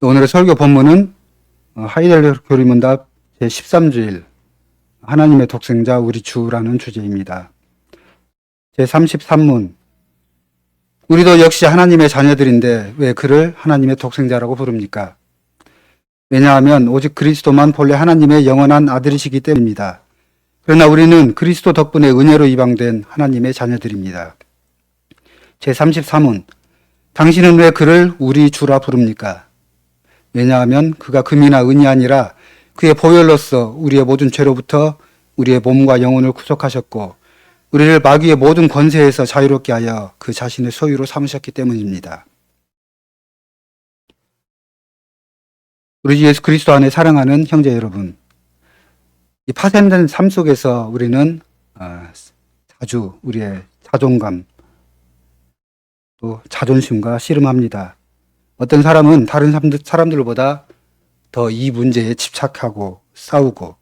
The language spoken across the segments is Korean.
오늘의 설교 본문은 하이델베르 교리문답 제13주일 하나님의 독생자 우리 주라는 주제입니다. 제33문 우리도 역시 하나님의 자녀들인데 왜 그를 하나님의 독생자라고 부릅니까? 왜냐하면 오직 그리스도만 본래 하나님의 영원한 아들이시기 때문입니다. 그러나 우리는 그리스도 덕분에 은혜로 입양된 하나님의 자녀들입니다. 제33문 당신은 왜 그를 우리 주라 부릅니까? 왜냐하면 그가 금이나 은이 아니라 그의 보혈로서 우리의 모든 죄로부터 우리의 몸과 영혼을 구속하셨고 우리를 마귀의 모든 권세에서 자유롭게 하여 그 자신의 소유로 삼으셨기 때문입니다. 우리 주 예수 그리스도 안에 사랑하는 형제 여러분, 이 파생된 삶 속에서 우리는 자주 우리의 자존감, 또 자존심과 씨름합니다. 어떤 사람은 다른 사람들보다 더 이 문제에 집착하고 싸우고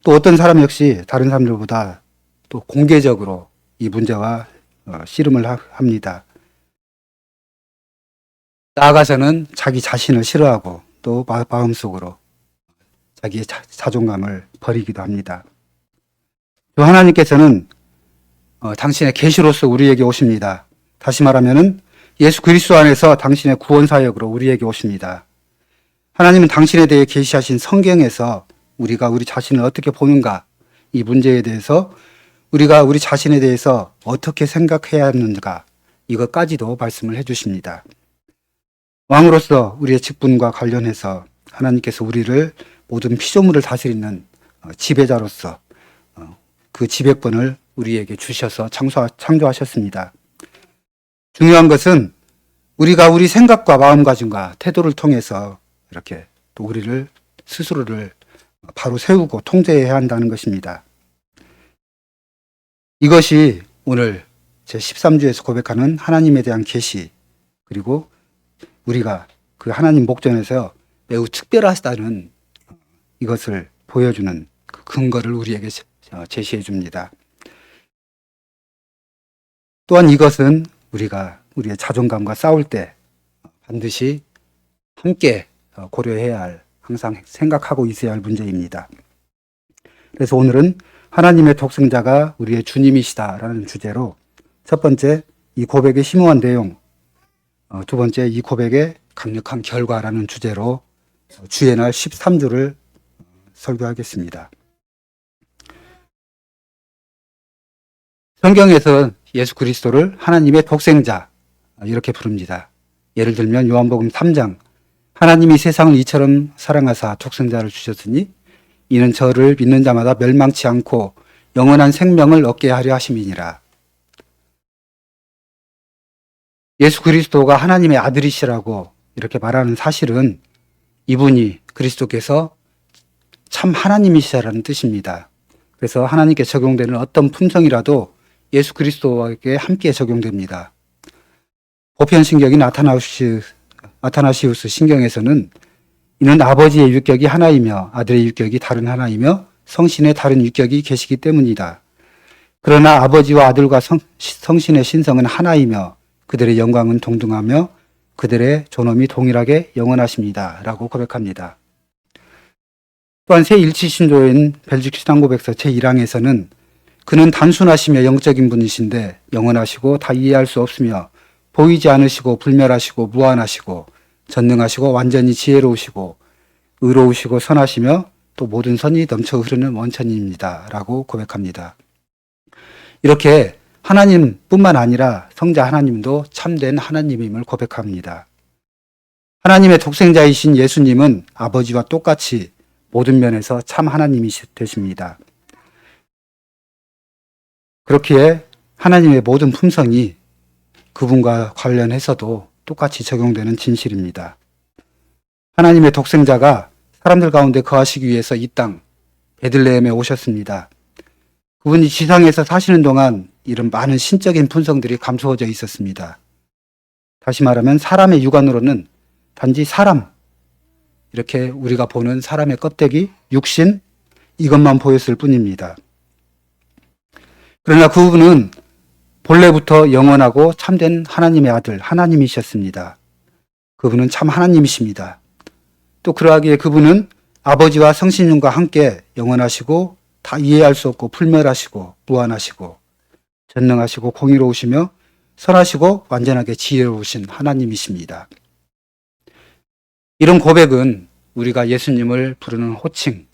또 어떤 사람 역시 다른 사람들보다 또 공개적으로 이 문제와 씨름을 합니다. 나아가서는 자기 자신을 싫어하고 또 마음속으로 자기의 자존감을 버리기도 합니다. 또 하나님께서는 당신의 계시로서 우리에게 오십니다. 다시 말하면은 예수 그리스도 안에서 당신의 구원 사역으로 우리에게 오십니다. 하나님은 당신에 대해 계시하신 성경에서 우리가 우리 자신을 어떻게 보는가, 이 문제에 대해서 우리가 우리 자신에 대해서 어떻게 생각해야 하는가, 이것까지도 말씀을 해주십니다. 왕으로서 우리의 직분과 관련해서 하나님께서 우리를 모든 피조물을 다스리는 지배자로서 그 지배권을 우리에게 주셔서 창조하셨습니다. 중요한 것은 우리가 우리 생각과 마음가짐과 태도를 통해서 이렇게 또 우리를 스스로를 바로 세우고 통제해야 한다는 것입니다. 이것이 오늘 제13주에서 고백하는 하나님에 대한 계시, 그리고 우리가 그 하나님 목전에서 매우 특별하다는 이것을 보여주는 그 근거를 우리에게 제시해 줍니다. 또한 이것은 우리가 우리의 자존감과 싸울 때 반드시 함께 고려해야 할, 항상 생각하고 있어야 할 문제입니다. 그래서 오늘은 하나님의 독생자가 우리의 주님이시다라는 주제로 첫 번째 이 고백의 심오한 내용, 두 번째 이 고백의 강력한 결과라는 주제로 주의 날 13주를 설교하겠습니다. 성경에서 예수 그리스도를 하나님의 독생자 이렇게 부릅니다. 예를 들면 요한복음 3장 하나님이 세상을 이처럼 사랑하사 독생자를 주셨으니 이는 저를 믿는 자마다 멸망치 않고 영원한 생명을 얻게 하려 하심이니라. 예수 그리스도가 하나님의 아들이시라고 이렇게 말하는 사실은 이분이 그리스도께서 참 하나님이시라는 뜻입니다. 그래서 하나님께 적용되는 어떤 품성이라도 예수 그리스도에게 함께 적용됩니다. 보편신경인 아타나시우스 신경에서는 이는 아버지의 율격이 하나이며 아들의 율격이 다른 하나이며 성신의 다른 율격이 계시기 때문이다. 그러나 아버지와 아들과 성신의 신성은 하나이며 그들의 영광은 동등하며 그들의 존엄이 동일하게 영원하십니다. 라고 고백합니다. 또한 새 일치신조인 벨직 신앙고백서 제1항에서는 그는 단순하시며 영적인 분이신데 영원하시고 다 이해할 수 없으며 보이지 않으시고 불멸하시고 무한하시고 전능하시고 완전히 지혜로우시고 의로우시고 선하시며 또 모든 선이 넘쳐 흐르는 원천입니다. 라고 고백합니다. 이렇게 하나님뿐만 아니라 성자 하나님도 참된 하나님임을 고백합니다. 하나님의 독생자이신 예수님은 아버지와 똑같이 모든 면에서 참 하나님이 되십니다. 그렇기에 하나님의 모든 품성이 그분과 관련해서도 똑같이 적용되는 진실입니다. 하나님의 독생자가 사람들 가운데 거하시기 위해서 이 땅 베들레헴에 오셨습니다. 그분이 지상에서 사시는 동안 이런 많은 신적인 품성들이 감추어져 있었습니다. 다시 말하면 사람의 육안으로는 단지 사람, 이렇게 우리가 보는 사람의 껍데기, 육신, 이것만 보였을 뿐입니다. 그러나 그분은 본래부터 영원하고 참된 하나님의 아들, 하나님이셨습니다. 그분은 참 하나님이십니다. 또 그러하기에 그분은 아버지와 성신님과 함께 영원하시고 다 이해할 수 없고 불멸하시고 무한하시고 전능하시고 공의로우시며 선하시고 완전하게 지혜로우신 하나님이십니다. 이런 고백은 우리가 예수님을 부르는 호칭,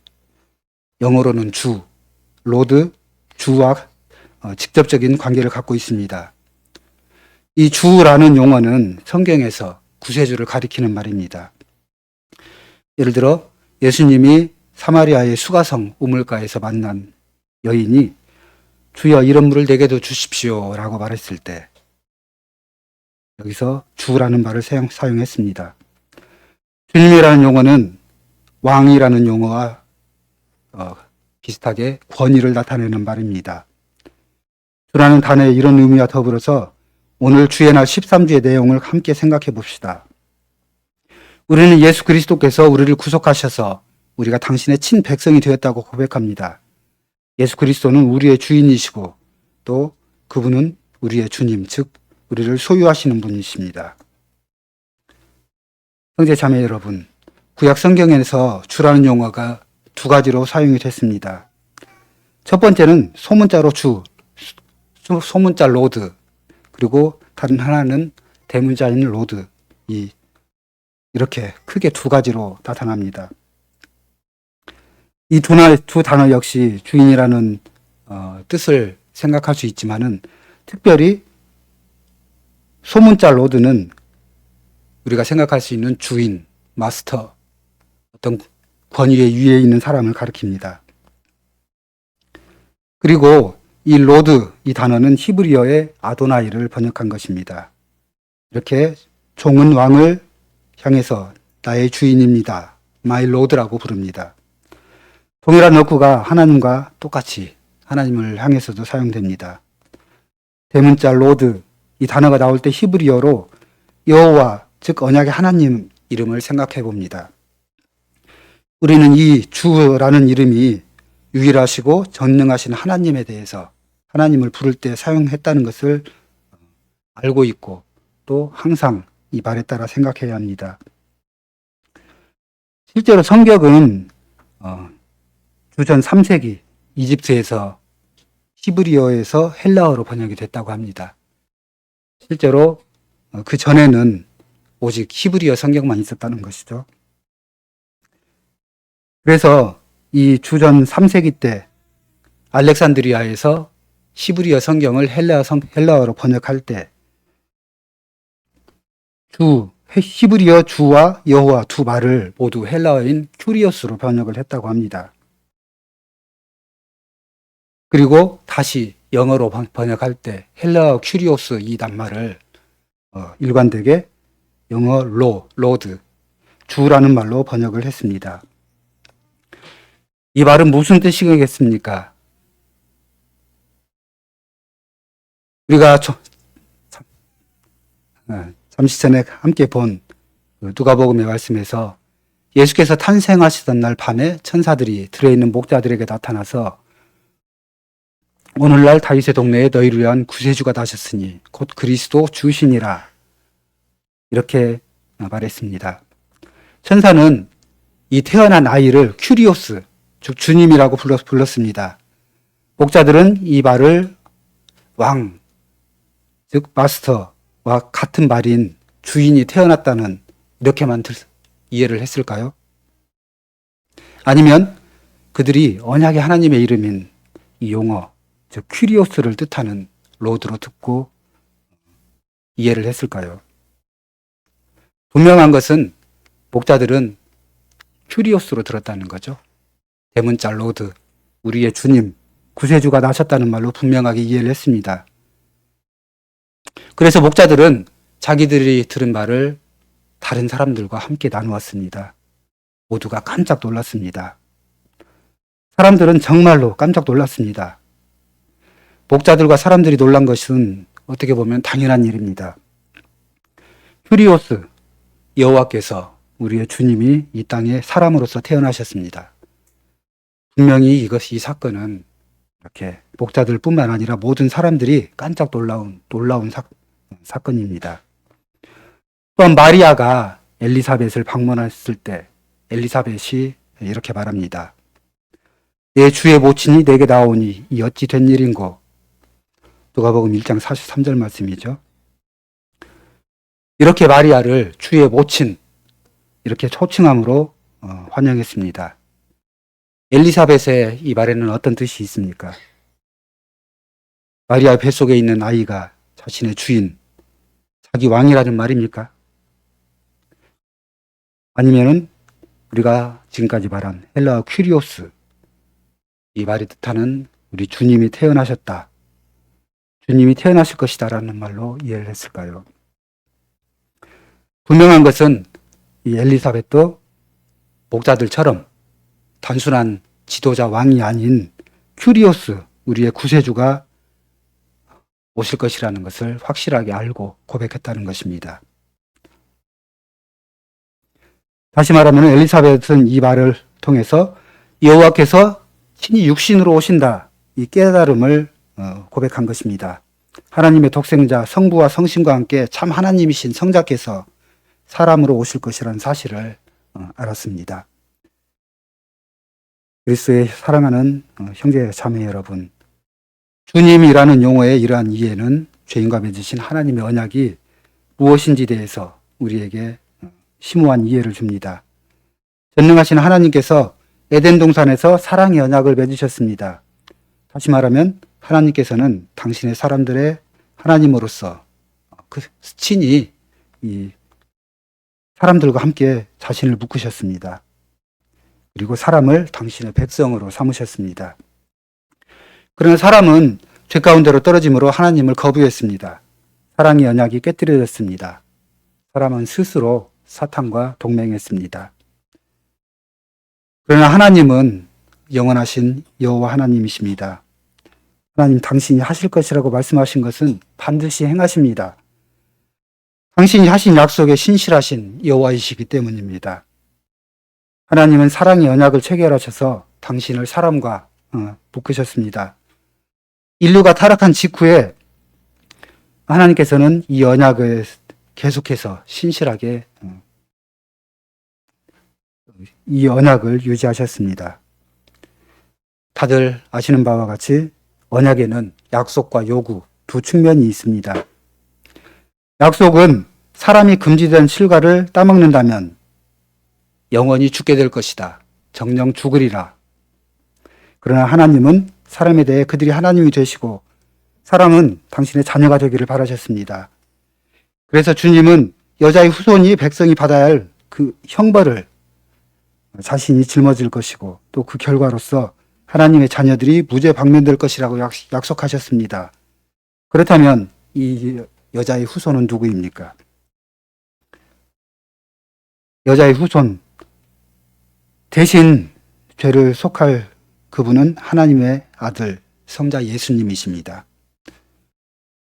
영어로는 주, 로드, 주와 직접적인 관계를 갖고 있습니다. 이 주라는 용어는 성경에서 구세주를 가리키는 말입니다. 예를 들어 예수님이 사마리아의 수가성 우물가에서 만난 여인이 주여 이런 물을 내게도 주십시오 라고 말했을 때 여기서 주라는 말을 사용했습니다. 주님이라는 용어는 왕이라는 용어와 비슷하게 권위를 나타내는 말입니다. 주라는 단어의 이런 의미와 더불어서 오늘 주의 날 13주의 내용을 함께 생각해 봅시다. 우리는 예수 그리스도께서 우리를 구속하셔서 우리가 당신의 친백성이 되었다고 고백합니다. 예수 그리스도는 우리의 주인이시고 또 그분은 우리의 주님, 즉 우리를 소유하시는 분이십니다. 형제 자매 여러분, 구약 성경에서 주라는 용어가 두 가지로 사용이 됐습니다. 첫 번째는 소문자로 주, 소문자 로드, 그리고 다른 하나는 대문자인 로드, 이렇게 크게 두 가지로 나타납니다. 이 두 단어 역시 주인이라는 뜻을 생각할 수 있지만은 특별히 소문자 로드는 우리가 생각할 수 있는 주인, 마스터, 어떤 권위의 위에 있는 사람을 가리킵니다. 그리고 이 로드, 이 단어는 히브리어의 아도나이를 번역한 것입니다. 이렇게 종은 왕을 향해서 나의 주인입니다. 마이 로드라고 부릅니다. 동일한 어구가 하나님과 똑같이 하나님을 향해서도 사용됩니다. 대문자 로드, 이 단어가 나올 때 히브리어로 여호와, 즉 언약의 하나님 이름을 생각해 봅니다. 우리는 이 주라는 이름이 유일하시고 전능하신 하나님에 대해서 하나님을 부를 때 사용했다는 것을 알고 있고 또 항상 이 말에 따라 생각해야 합니다. 실제로 성경은 주전 3세기 이집트에서 히브리어에서 헬라어로 번역이 됐다고 합니다. 실제로 그 전에는 오직 히브리어 성경만 있었다는 것이죠. 그래서 이 주전 3세기 때 알렉산드리아에서 히브리어 성경을 헬라어로 번역할 때 히브리어 주와 여호와 두 말을 모두 헬라어인 큐리오스로 번역을 했다고 합니다. 그리고 다시 영어로 번역할 때 헬라어 큐리오스 이 낱말을 일관되게 영어 로드, 주라는 말로 번역을 했습니다. 이 말은 무슨 뜻이겠습니까? 우리가 잠시 전에 함께 본 누가복음의 말씀에서 예수께서 탄생하시던 날 밤에 천사들이 들어있는 목자들에게 나타나서 오늘날 다윗의 동네에 너희를 위한 구세주가 나셨으니 곧 그리스도 주시니라 이렇게 말했습니다. 천사는 이 태어난 아이를 큐리오스, 즉 주님이라고 불렀습니다. 목자들은 이 말을 왕, 즉 마스터와 같은 말인 주인이 태어났다는 이렇게만 이해를 했을까요? 아니면 그들이 언약의 하나님의 이름인 이 용어, 즉 큐리오스를 뜻하는 로드로 듣고 이해를 했을까요? 분명한 것은 목자들은 큐리오스로 들었다는 거죠. 대문자 로드, 우리의 주님, 구세주가 나셨다는 말로 분명하게 이해를 했습니다. 그래서 목자들은 자기들이 들은 말을 다른 사람들과 함께 나누었습니다. 모두가 깜짝 놀랐습니다. 사람들은 정말로 깜짝 놀랐습니다. 목자들과 사람들이 놀란 것은 어떻게 보면 당연한 일입니다. 큐리오스, 여호와께서 우리의 주님이 이 땅에 사람으로서 태어나셨습니다. 분명히 이 사건은 이렇게 목자들뿐만 아니라 모든 사람들이 깜짝 놀라운 사건입니다. 또한 마리아가 엘리사벳을 방문했을 때 엘리사벳이 이렇게 말합니다. 내 주의 모친이 내게 나오니 이 어찌 된 일인고. 누가복음 1장 43절 말씀이죠. 이렇게 마리아를 주의 모친 이렇게 초칭함으로 환영했습니다. 엘리사벳의 이 말에는 어떤 뜻이 있습니까? 마리아 뱃속에 있는 아이가 자신의 주인, 자기 왕이라는 말입니까? 아니면은 우리가 지금까지 말한 헬라어 퀴리오스, 이 말이 뜻하는 우리 주님이 태어나셨다, 주님이 태어나실 것이다 라는 말로 이해를 했을까요? 분명한 것은 이 엘리사벳도 목자들처럼 단순한 지도자 왕이 아닌 큐리오스, 우리의 구세주가 오실 것이라는 것을 확실하게 알고 고백했다는 것입니다. 다시 말하면 엘리사벳은 이 말을 통해서 여호와께서 친히 육신으로 오신다, 이 깨달음을 고백한 것입니다. 하나님의 독생자 성부와 성신과 함께 참 하나님이신 성자께서 사람으로 오실 것이라는 사실을 알았습니다. 그리스도의 사랑하는 형제 자매 여러분, 주님이라는 용어의 이러한 이해는 죄인과 맺으신 하나님의 언약이 무엇인지 대해서 우리에게 심오한 이해를 줍니다. 전능하신 하나님께서 에덴 동산에서 사랑의 언약을 맺으셨습니다. 다시 말하면 하나님께서는 당신의 사람들의 하나님으로서 친히 이 사람들과 함께 자신을 묶으셨습니다. 그리고 사람을 당신의 백성으로 삼으셨습니다. 그러나 사람은 죄 가운데로 떨어짐으로 하나님을 거부했습니다. 사랑의 언약이 깨뜨려졌습니다. 사람은 스스로 사탄과 동맹했습니다. 그러나 하나님은 영원하신 여호와 하나님이십니다. 하나님 당신이 하실 것이라고 말씀하신 것은 반드시 행하십니다. 당신이 하신 약속에 신실하신 여호와이시기 때문입니다. 하나님은 사랑의 언약을 체결하셔서 당신을 사람과 묶으셨습니다. 인류가 타락한 직후에 하나님께서는 이 언약을 계속해서 신실하게 이 언약을 유지하셨습니다. 다들 아시는 바와 같이 언약에는 약속과 요구 두 측면이 있습니다. 약속은 사람이 금지된 실과를 따먹는다면 영원히 죽게 될 것이다. 정령 죽으리라. 그러나 하나님은 사람에 대해 그들이 하나님이 되시고 사람은 당신의 자녀가 되기를 바라셨습니다. 그래서 주님은 여자의 후손이 백성이 받아야 할 그 형벌을 자신이 짊어질 것이고 또 그 결과로서 하나님의 자녀들이 무죄 방면될 것이라고 약속하셨습니다. 그렇다면 이 여자의 후손은 누구입니까? 여자의 후손 대신 죄를 속할 그분은 하나님의 아들 성자 예수님이십니다.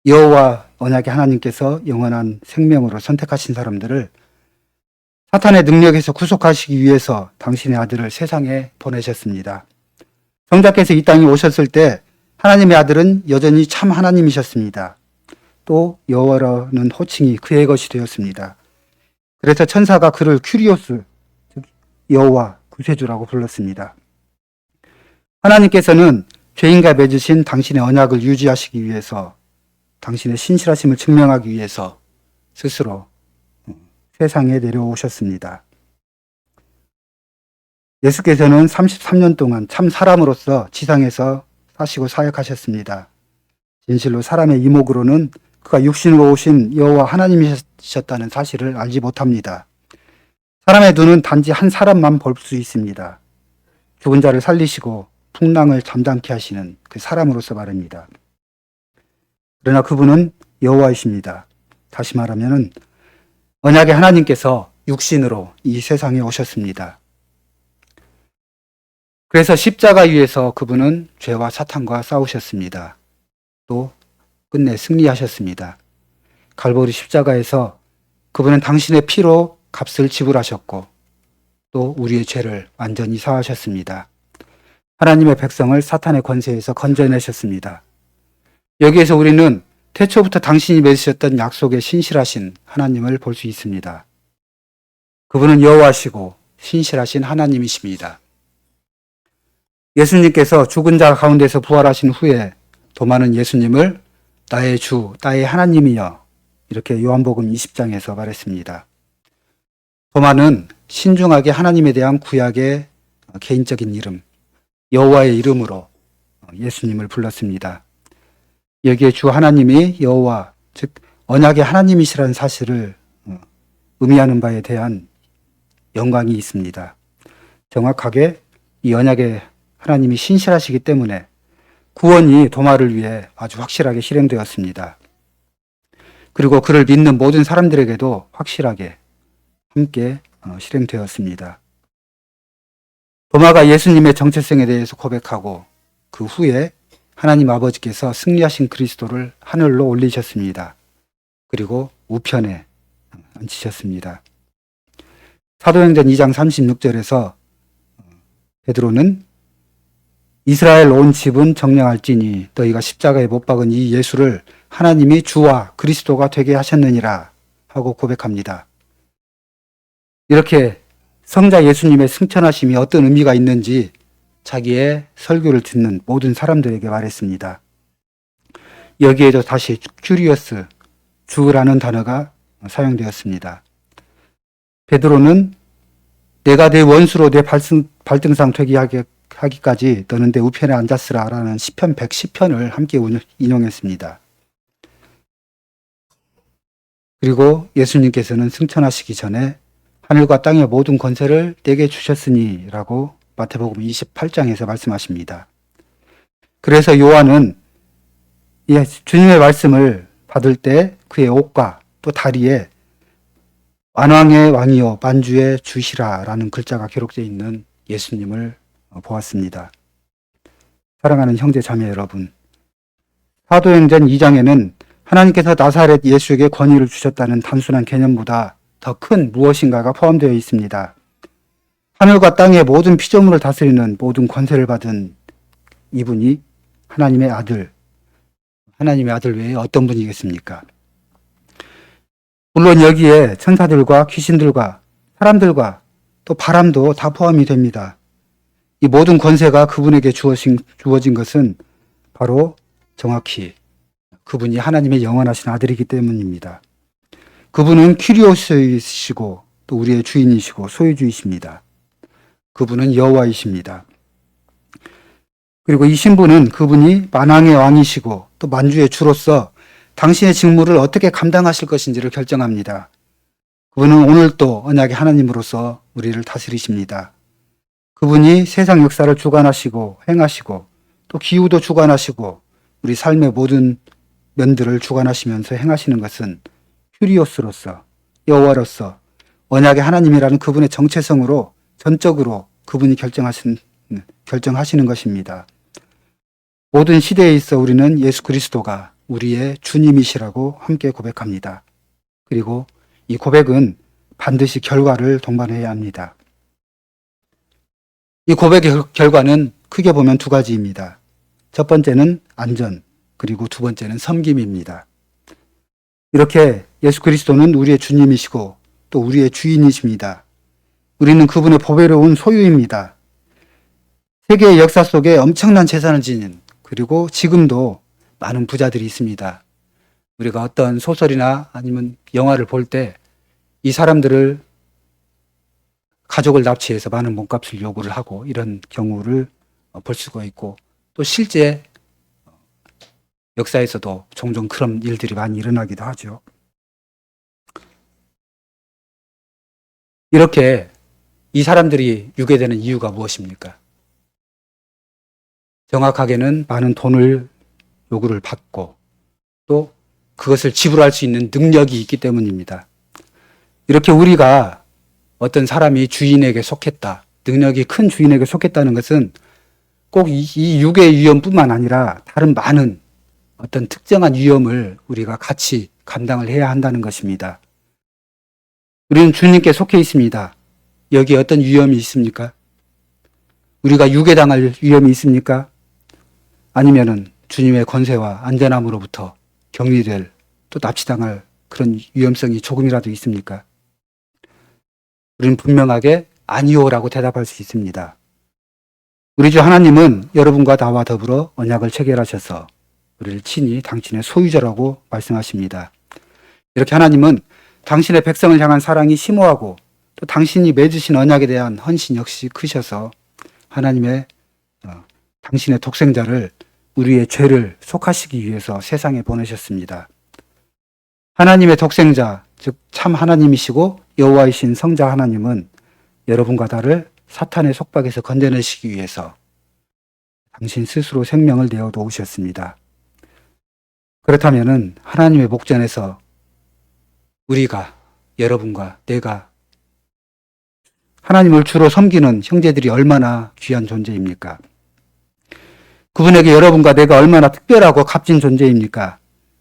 여호와 언약의 하나님께서 영원한 생명으로 선택하신 사람들을 사탄의 능력에서 구속하시기 위해서 당신의 아들을 세상에 보내셨습니다. 성자께서 이 땅에 오셨을 때 하나님의 아들은 여전히 참 하나님이셨습니다. 또 여호와라는 호칭이 그의 것이 되었습니다. 그래서 천사가 그를 큐리오스, 즉 여호와 구세주라고 불렀습니다. 하나님께서는 죄인과 맺으신 당신의 언약을 유지하시기 위해서 당신의 신실하심을 증명하기 위해서 스스로 세상에 내려오셨습니다. 예수께서는 33년 동안 참 사람으로서 지상에서 사시고 사역하셨습니다. 진실로 사람의 이목으로는 그가 육신으로 오신 여호와 하나님이셨다는 사실을 알지 못합니다. 사람의 눈은 단지 한 사람만 볼 수 있습니다. 죽은 자를 살리시고 풍랑을 잠잠케 하시는 그 사람으로서 말입니다. 그러나 그분은 여호와이십니다. 다시 말하면 언약의 하나님께서 육신으로 이 세상에 오셨습니다. 그래서 십자가 위에서 그분은 죄와 사탄과 싸우셨습니다. 또 끝내 승리하셨습니다. 갈보리 십자가에서 그분은 당신의 피로 값을 지불하셨고 또 우리의 죄를 완전히 사하셨습니다. 하나님의 백성을 사탄의 권세에서 건져내셨습니다. 여기에서 우리는 태초부터 당신이 맺으셨던 약속에 신실하신 하나님을 볼 수 있습니다. 그분은 여호와시고 신실하신 하나님이십니다. 예수님께서 죽은 자 가운데서 부활하신 후에 도마는 예수님을 나의 주, 나의 하나님이여 이렇게 요한복음 20장에서 말했습니다. 도마는 신중하게 하나님에 대한 구약의 개인적인 이름, 여호와의 이름으로 예수님을 불렀습니다. 여기에 주 하나님이 여호와, 즉 언약의 하나님이시라는 사실을 의미하는 바에 대한 영광이 있습니다. 정확하게 이 언약의 하나님이 신실하시기 때문에 구원이 도마를 위해 아주 확실하게 실행되었습니다. 그리고 그를 믿는 모든 사람들에게도 확실하게 함께 실행되었습니다. 도마가 예수님의 정체성에 대해서 고백하고 그 후에 하나님 아버지께서 승리하신 그리스도를 하늘로 올리셨습니다. 그리고 우편에 앉히셨습니다. 사도행전 2장 36절에서 베드로는 이스라엘 온 집은 정령할지니 너희가 십자가에 못 박은 이 예수를 하나님이 주와 그리스도가 되게 하셨느니라 하고 고백합니다. 이렇게 성자 예수님의 승천하심이 어떤 의미가 있는지 자기의 설교를 듣는 모든 사람들에게 말했습니다. 여기에도 다시 큐리어스, 주라는 단어가 사용되었습니다. 베드로는 내가 내 원수로 내 발등상 되게 하기까지 너는 내 우편에 앉았으라 라는 시편 110편을 함께 인용했습니다. 그리고 예수님께서는 승천하시기 전에 하늘과 땅의 모든 권세를 내게 주셨으니 라고 마태복음 28장에서 말씀하십니다. 그래서 요한은 주님의 말씀을 받을 때 그의 옷과 또 다리에 만왕의 왕이요 만주의 주시라 라는 글자가 기록되어 있는 예수님을 보았습니다. 사랑하는 형제 자매 여러분, 사도행전 2장에는 하나님께서 나사렛 예수에게 권위를 주셨다는 단순한 개념보다 더 큰 무엇인가가 포함되어 있습니다. 하늘과 땅의 모든 피조물을 다스리는 모든 권세를 받은 이분이 하나님의 아들 외에 어떤 분이겠습니까? 물론 여기에 천사들과 귀신들과 사람들과 또 바람도 다 포함이 됩니다. 이 모든 권세가 그분에게 주어진 것은 바로 정확히 그분이 하나님의 영원하신 아들이기 때문입니다. 그분은 큐리오스이시고 또 우리의 주인이시고 소유주이십니다. 그분은 여호와이십니다. 그리고 이 신부는 그분이 만왕의 왕이시고 또 만주의 주로서 당신의 직무를 어떻게 감당하실 것인지를 결정합니다. 그분은 오늘도 언약의 하나님으로서 우리를 다스리십니다. 그분이 세상 역사를 주관하시고 행하시고 또 기후도 주관하시고 우리 삶의 모든 면들을 주관하시면서 행하시는 것은 큐리오스로서 여호와로서 언약의 하나님이라는 그분의 정체성으로 전적으로 그분이 결정하시는 것입니다. 모든 시대에 있어 우리는 예수 그리스도가 우리의 주님이시라고 함께 고백합니다. 그리고 이 고백은 반드시 결과를 동반해야 합니다. 이 고백의 결과는 크게 보면 두 가지입니다. 첫 번째는 안전, 그리고 두 번째는 섬김입니다. 이렇게 예수 그리스도는 우리의 주님이시고 또 우리의 주인이십니다. 우리는 그분의 보배로운 소유입니다. 세계의 역사 속에 엄청난 재산을 지닌 그리고 지금도 많은 부자들이 있습니다. 우리가 어떤 소설이나 아니면 영화를 볼 때 이 사람들을 가족을 납치해서 많은 몸값을 요구를 하고 이런 경우를 볼 수가 있고 또 실제 역사에서도 종종 그런 일들이 많이 일어나기도 하죠. 이렇게 이 사람들이 유괴되는 이유가 무엇입니까? 정확하게는 많은 돈을 요구를 받고 또 그것을 지불할 수 있는 능력이 있기 때문입니다. 이렇게 우리가 어떤 사람이 주인에게 속했다, 능력이 큰 주인에게 속했다는 것은 꼭 이 육의 위험뿐만 아니라 다른 많은 어떤 특정한 위험을 우리가 같이 감당을 해야 한다는 것입니다. 우리는 주님께 속해 있습니다. 여기에 어떤 위험이 있습니까? 우리가 유괴당할 위험이 있습니까? 아니면은 주님의 권세와 안전함으로부터 격리될 또 납치당할 그런 위험성이 조금이라도 있습니까? 우리는 분명하게 아니요라고 대답할 수 있습니다. 우리 주 하나님은 여러분과 나와 더불어 언약을 체결하셔서 우리를 친히 당신의 소유자라고 말씀하십니다. 이렇게 하나님은 당신의 백성을 향한 사랑이 심오하고 또 당신이 맺으신 언약에 대한 헌신 역시 크셔서 하나님의 당신의 독생자를 우리의 죄를 속하시기 위해서 세상에 보내셨습니다. 하나님의 독생자, 즉 참 하나님이시고 여호와이신 성자 하나님은 여러분과 나를 사탄의 속박에서 건져내시기 위해서 당신 스스로 생명을 내어 놓으셨습니다. 그렇다면 하나님의 목전에서 우리가, 여러분과 내가 하나님을 주로 섬기는 형제들이 얼마나 귀한 존재입니까? 그분에게 여러분과 내가 얼마나 특별하고 값진 존재입니까?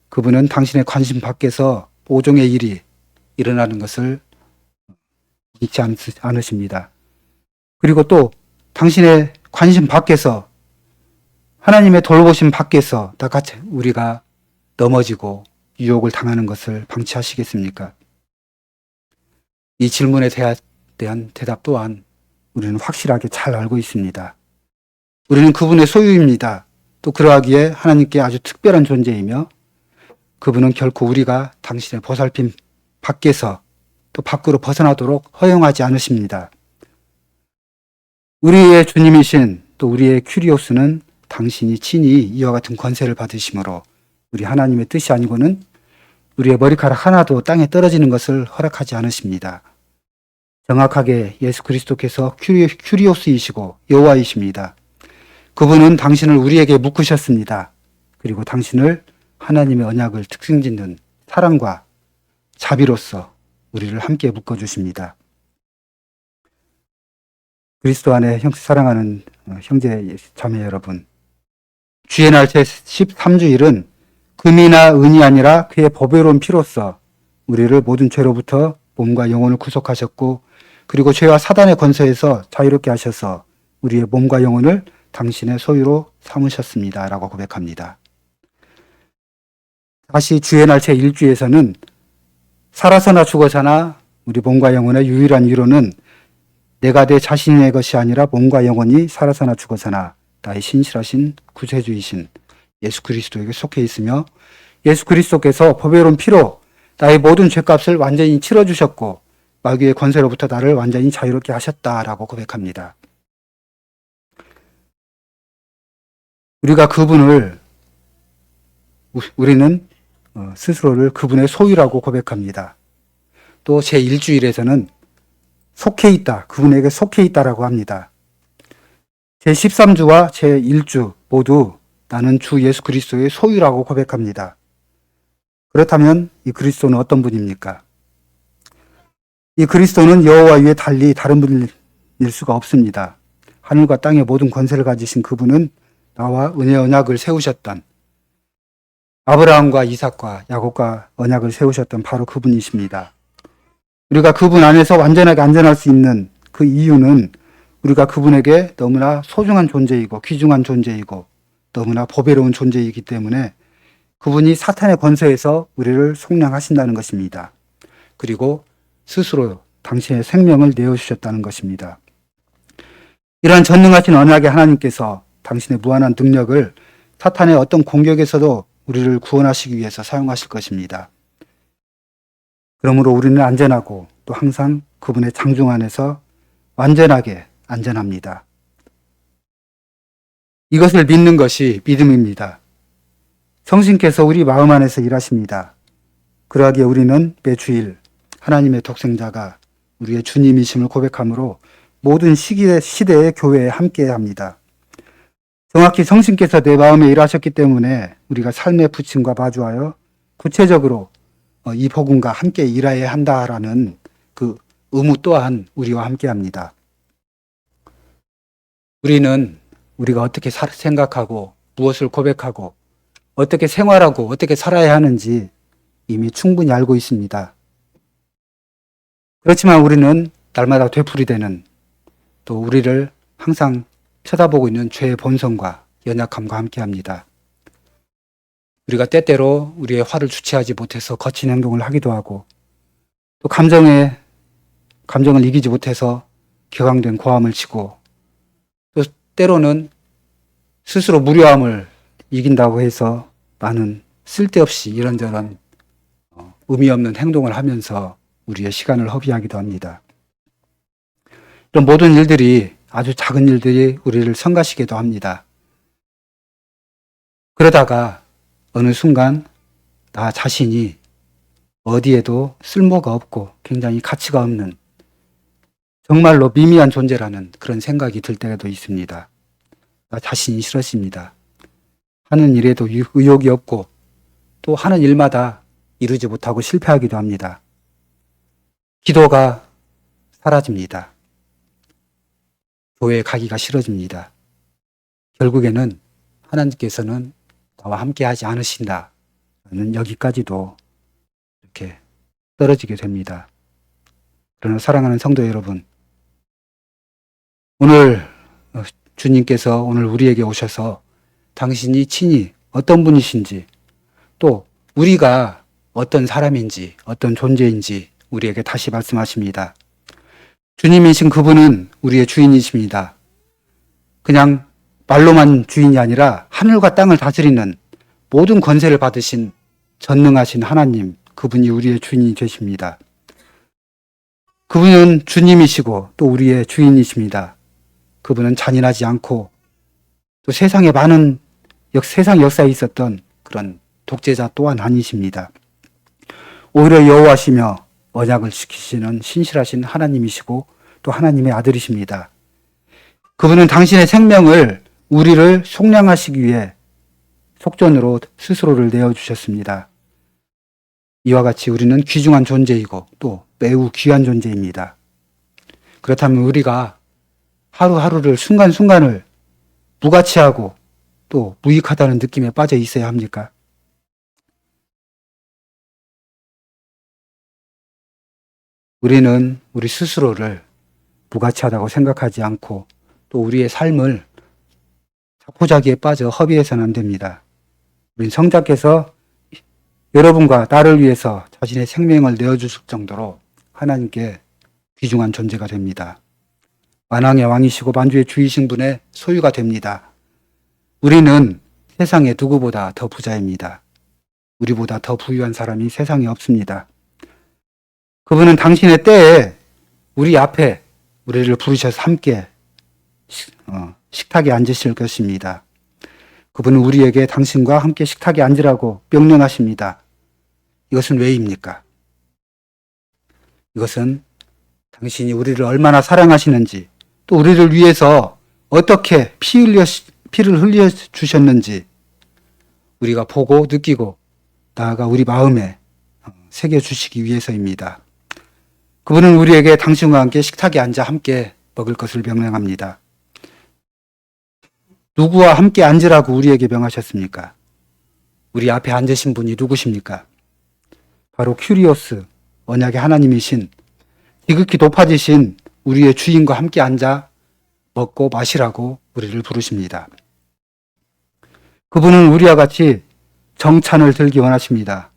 그분은 당신의 관심 밖에서 모종의 일이 일어나는 것을 잊지 않으십니다. 그리고 또 당신의 관심 밖에서 하나님의 돌보심 밖에서 다 같이 우리가 넘어지고 유혹을 당하는 것을 방치하시겠습니까? 이 질문에 대한 대답 또한 우리는 확실하게 잘 알고 있습니다. 우리는 그분의 소유입니다. 또 그러하기에 하나님께 아주 특별한 존재이며 그분은 결코 우리가 당신의 보살핌 밖에서 또 밖으로 벗어나도록 허용하지 않으십니다. 우리의 주님이신 또 우리의 큐리오스는 당신이 친히 이와 같은 권세를 받으심으로 우리 하나님의 뜻이 아니고는 우리의 머리카락 하나도 땅에 떨어지는 것을 허락하지 않으십니다. 정확하게 예수 그리스도께서 큐리오스이시고 여호와이십니다. 그분은 당신을 우리에게 묶으셨습니다. 그리고 당신을 하나님의 언약을 특징짓는 사랑과 자비로서 우리를 함께 묶어주십니다. 그리스도 안에 사랑하는 형제 자매 여러분, 주의 날째 13주일은 금이나 은이 아니라 그의 보배로운 피로써 우리를 모든 죄로부터 몸과 영혼을 구속하셨고 그리고 죄와 사단의 권세에서 자유롭게 하셔서 우리의 몸과 영혼을 당신의 소유로 삼으셨습니다. 라고 고백합니다. 다시 주의 날째 1주에서는 살아서나 죽어서나 우리 몸과 영혼의 유일한 위로는 내가 내 자신의 것이 아니라 몸과 영혼이 살아서나 죽어서나 나의 신실하신 구세주이신 예수 그리스도에게 속해 있으며 예수 그리스도께서 보배로운 피로 나의 모든 죄값을 완전히 치러주셨고 마귀의 권세로부터 나를 완전히 자유롭게 하셨다라고 고백합니다. 우리가 그분을 우리는 스스로를 그분의 소유라고 고백합니다. 또 제1주일에서는 속해 있다, 그분에게 속해 있다라고 합니다. 제13주와 제1주 모두 나는 주 예수 그리스도의 소유라고 고백합니다. 그렇다면 이 그리스도는 어떤 분입니까? 이 그리스도는 여호와 위에 달리 다른 분일 수가 없습니다. 하늘과 땅의 모든 권세를 가지신 그분은 나와 은혜 언약을 세우셨던 아브라함과 이삭과 야곱과 언약을 세우셨던 바로 그분이십니다. 우리가 그분 안에서 완전하게 안전할 수 있는 그 이유는 우리가 그분에게 너무나 소중한 존재이고 귀중한 존재이고 너무나 보배로운 존재이기 때문에 그분이 사탄의 권세에서 우리를 속량하신다는 것입니다. 그리고 스스로 당신의 생명을 내어주셨다는 것입니다. 이러한 전능하신 언약의 하나님께서 당신의 무한한 능력을 사탄의 어떤 공격에서도 우리를 구원하시기 위해서 사용하실 것입니다. 그러므로 우리는 안전하고 또 항상 그분의 장중 안에서 완전하게 안전합니다. 이것을 믿는 것이 믿음입니다. 성신께서 우리 마음 안에서 일하십니다. 그러하기에 우리는 매주일 하나님의 독생자가 우리의 주님이심을 고백함으로 모든 시대의 교회에 함께합니다. 정확히 성신께서 내 마음에 일하셨기 때문에 우리가 삶의 부침과 마주하여 구체적으로 이 복음과 함께 일해야 한다라는 그 의무 또한 우리와 함께합니다. 우리는 우리가 어떻게 생각하고 무엇을 고백하고 어떻게 생활하고 어떻게 살아야 하는지 이미 충분히 알고 있습니다. 그렇지만 우리는 날마다 되풀이되는 또 우리를 항상 쳐다보고 있는 죄의 본성과 연약함과 함께합니다. 우리가 때때로 우리의 화를 주체하지 못해서 거친 행동을 하기도 하고 또 감정에 감정을 이기지 못해서 격앙된 고함을 치고, 또 때로는 스스로 무료함을 이긴다고 해서 많은 쓸데없이 이런저런 의미 없는 행동을 하면서 우리의 시간을 허비하기도 합니다. 이런 모든 일들이, 아주 작은 일들이 우리를 성가시기도 합니다. 그러다가 어느 순간 나 자신이 어디에도 쓸모가 없고 굉장히 가치가 없는, 정말로 미미한 존재라는 그런 생각이 들 때도 있습니다. 나 자신이 싫어집니다. 하는 일에도 의욕이 없고 또 하는 일마다 이루지 못하고 실패하기도 합니다. 기도가 사라집니다. 교회에 가기가 싫어집니다. 결국에는 하나님께서는 나와 함께 하지 않으신다는 여기까지도 이렇게 떨어지게 됩니다. 그러나 사랑하는 성도 여러분, 오늘 주님께서 오늘 우리에게 오셔서 당신이 친히 어떤 분이신지, 또 우리가 어떤 사람인지, 어떤 존재인지 우리에게 다시 말씀하십니다. 주님이신 그분은 우리의 주인이십니다. 그냥 말로만 주인이 아니라 하늘과 땅을 다스리는 모든 권세를 받으신 전능하신 하나님, 그분이 우리의 주인이 되십니다. 그분은 주님이시고 또 우리의 주인이십니다. 그분은 잔인하지 않고 또 세상에 많은 세상 역사에 있었던 그런 독재자 또한 아니십니다. 오히려 여호와시며 언약을 지키시는 신실하신 하나님이시고 또 하나님의 아들이십니다. 그분은 당신의 생명을 우리를 속량하시기 위해 속전으로 스스로를 내어주셨습니다. 이와 같이 우리는 귀중한 존재이고 또 매우 귀한 존재입니다. 그렇다면 우리가 하루하루를 순간순간을 무가치하고 또 무익하다는 느낌에 빠져 있어야 합니까? 우리는 우리 스스로를 무가치하다고 생각하지 않고 또 우리의 삶을 자포자기에 빠져 허비해서는 안 됩니다. 우린 성자께서 여러분과 나를 위해서 자신의 생명을 내어주실 정도로 하나님께 귀중한 존재가 됩니다. 만왕의 왕이시고 만주의 주이신 분의 소유가 됩니다. 우리는 세상의 누구보다 더 부자입니다. 우리보다 더 부유한 사람이 세상에 없습니다. 그분은 당신의 때에 우리 앞에 우리를 부르셔서 함께 식탁에 앉으실 것입니다. 그분은 우리에게 당신과 함께 식탁에 앉으라고 명령하십니다. 이것은 왜입니까? 이것은 당신이 우리를 얼마나 사랑하시는지, 또 우리를 위해서 어떻게 피를 흘려 주셨는지 우리가 보고 느끼고 나아가 우리 마음에 새겨주시기 위해서입니다. 그분은 우리에게 당신과 함께 식탁에 앉아 함께 먹을 것을 명령합니다. 누구와 함께 앉으라고 우리에게 명하셨습니까? 우리 앞에 앉으신 분이 누구십니까? 바로 큐리오스, 언약의 하나님이신, 지극히 높아지신 우리의 주인과 함께 앉아 먹고 마시라고 우리를 부르십니다. 그분은 우리와 같이 정찬을 들기 원하십니다.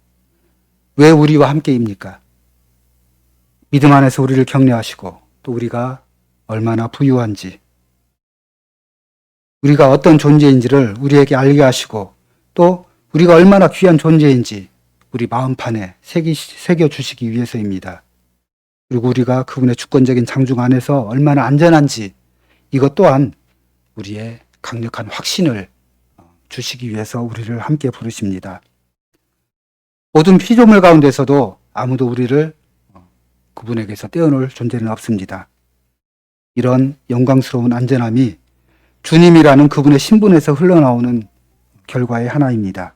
왜 우리와 함께입니까? 믿음 안에서 우리를 격려하시고 또 우리가 얼마나 부유한지, 우리가 어떤 존재인지를 우리에게 알게 하시고 또 우리가 얼마나 귀한 존재인지 우리 마음판에 새겨주시기 위해서입니다. 그리고 우리가 그분의 주권적인 장중 안에서 얼마나 안전한지 이것 또한 우리의 강력한 확신을 주시기 위해서 우리를 함께 부르십니다. 모든 피조물 가운데서도 아무도 우리를 그분에게서 떼어놓을 존재는 없습니다. 이런 영광스러운 안전함이 주님이라는 그분의 신분에서 흘러나오는 결과의 하나입니다.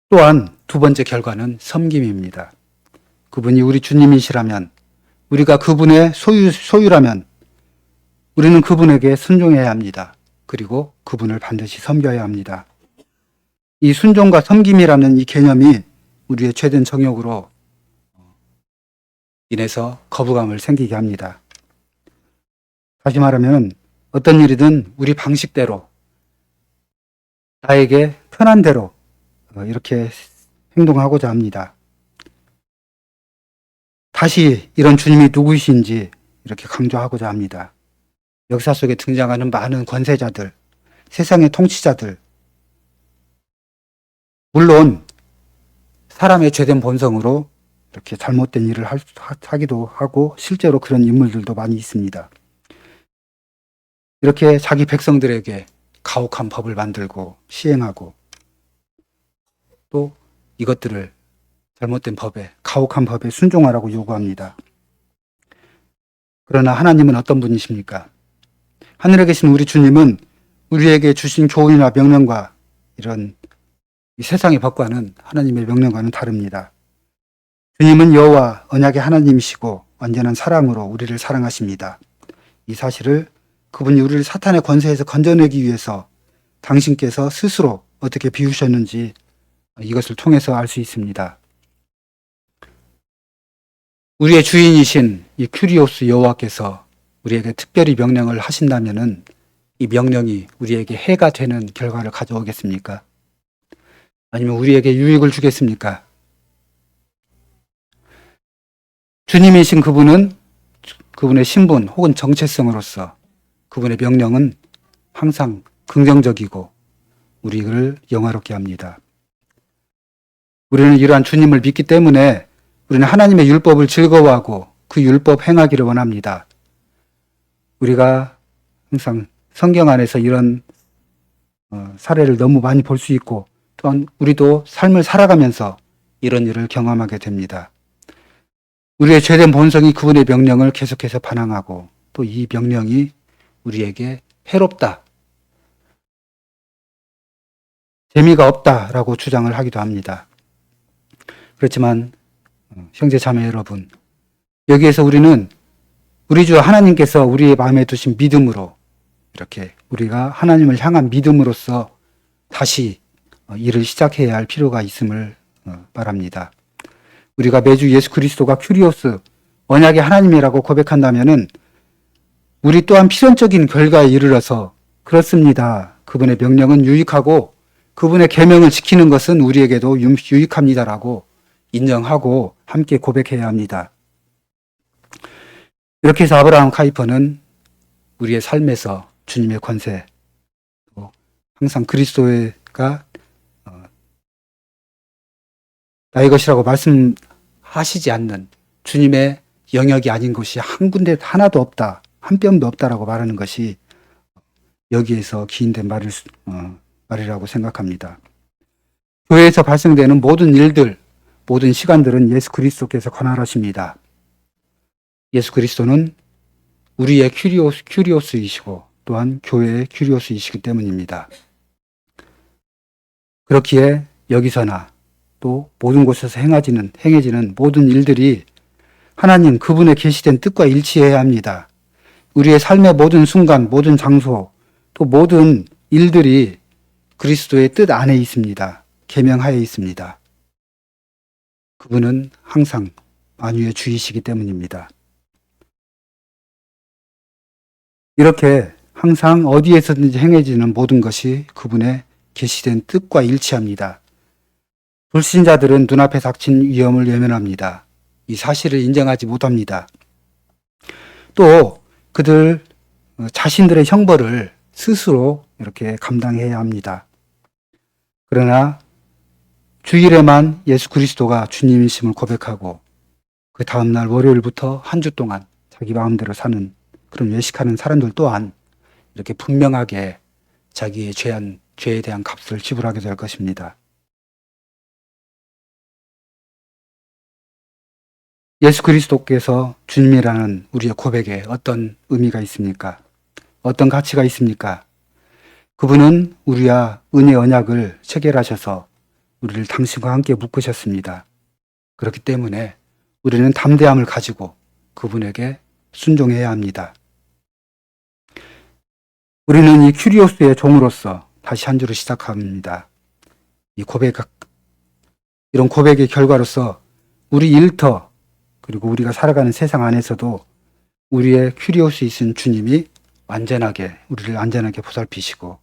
또한 두 번째 결과는 섬김입니다. 그분이 우리 주님이시라면, 우리가 그분의 소유라면 우리는 그분에게 순종해야 합니다. 그리고 그분을 반드시 섬겨야 합니다. 이 순종과 섬김이라는 이 개념이 우리의 죄된 정욕으로 인해서 거부감을 생기게 합니다. 다시 말하면 어떤 일이든 우리 방식대로, 나에게 편한 대로 이렇게 행동하고자 합니다. 다시 이런 주님이 누구이신지 이렇게 강조하고자 합니다. 역사 속에 등장하는 많은 권세자들, 세상의 통치자들, 물론 사람의 죄된 본성으로 이렇게 잘못된 일을 하기도 하고 실제로 그런 인물들도 많이 있습니다. 이렇게 자기 백성들에게 가혹한 법을 만들고 시행하고 또 이것들을 잘못된 법에, 가혹한 법에 순종하라고 요구합니다. 그러나 하나님은 어떤 분이십니까? 하늘에 계신 우리 주님은 우리에게 주신 교훈이나 명령과 이런 이 세상의 법과는 하나님의 명령과는 다릅니다. 주님은 여호와 언약의 하나님이시고 완전한 사랑으로 우리를 사랑하십니다. 이 사실을 그분이 우리를 사탄의 권세에서 건져내기 위해서 당신께서 스스로 어떻게 비우셨는지 이것을 통해서 알 수 있습니다. 우리의 주인이신 이 큐리오스 여호와께서 우리에게 특별히 명령을 하신다면은 이 명령이 우리에게 해가 되는 결과를 가져오겠습니까? 아니면 우리에게 유익을 주겠습니까? 주님이신 그분은 그분의 신분 혹은 정체성으로서 그분의 명령은 항상 긍정적이고 우리를 영화롭게 합니다. 우리는 이러한 주님을 믿기 때문에 우리는 하나님의 율법을 즐거워하고 그 율법 행하기를 원합니다. 우리가 항상 성경 안에서 이런 사례를 너무 많이 볼 수 있고 또한 우리도 삶을 살아가면서 이런 일을 경험하게 됩니다. 우리의 죄된 본성이 그분의 명령을 계속해서 반항하고 또 이 명령이 우리에게 해롭다, 재미가 없다라고 주장을 하기도 합니다. 그렇지만 형제 자매 여러분, 여기에서 우리는 우리 주 하나님께서 우리의 마음에 두신 믿음으로 이렇게 우리가 하나님을 향한 믿음으로써 다시 일을 시작해야 할 필요가 있음을 말합니다. 우리가 매주 예수 그리스도가 큐리오스 언약의 하나님이라고 고백한다면은 우리 또한 필연적인 결과에 이르러서 그렇습니다. 그분의 명령은 유익하고 그분의 계명을 지키는 것은 우리에게도 유익합니다라고 인정하고 함께 고백해야 합니다. 이렇게 해서 아브라함 카이퍼는 우리의 삶에서 주님의 권세, 항상 그리스도가 나의 것이라고 말씀하시지 않는 주님의 영역이 아닌 것이 한 군데 하나도 없다, 한 뼘도 없다라고 말하는 것이 여기에서 기인된 말이라고 생각합니다. 교회에서 발생되는 모든 일들, 모든 시간들은 예수 그리스도께서 관할하십니다. 예수 그리스도는 우리의 큐리오스이시고 또한 교회의 큐리오스이시기 때문입니다. 그렇기에 여기서나 또 모든 곳에서 행해지는 모든 일들이 하나님 그분의 계시된 뜻과 일치해야 합니다. 우리의 삶의 모든 순간, 모든 장소, 또 모든 일들이 그리스도의 뜻 안에 있습니다. 계명하에 있습니다. 그분은 항상 만유의 주이시기 때문입니다. 이렇게 항상 어디에서든지 행해지는 모든 것이 그분의 계시된 뜻과 일치합니다. 불신자들은 눈앞에 닥친 위험을 외면합니다. 이 사실을 인정하지 못합니다. 또 그들 자신들의 형벌을 스스로 이렇게 감당해야 합니다. 그러나 주일에만 예수 그리스도가 주님이심을 고백하고 그 다음날 월요일부터 한 주 동안 자기 마음대로 사는 그런 외식하는 사람들 또한 이렇게 분명하게 자기의 죄에 대한 값을 지불하게 될 것입니다. 예수 그리스도께서 주님이라는 우리의 고백에 어떤 의미가 있습니까? 어떤 가치가 있습니까? 그분은 우리와 은혜 언약을 체결하셔서 우리를 당신과 함께 묶으셨습니다. 그렇기 때문에 우리는 담대함을 가지고 그분에게 순종해야 합니다. 우리는 이 큐리오스의 종으로서 다시 한 주를 시작합니다. 이런 고백의 결과로서 우리 일터 그리고 우리가 살아가는 세상 안에서도 우리의 큐리오스이신 주님이 우리를 안전하게 보살피시고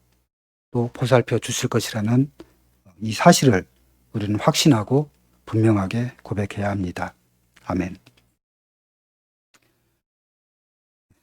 또 보살펴 주실 것이라는 이 사실을 우리는 확신하고 분명하게 고백해야 합니다. 아멘.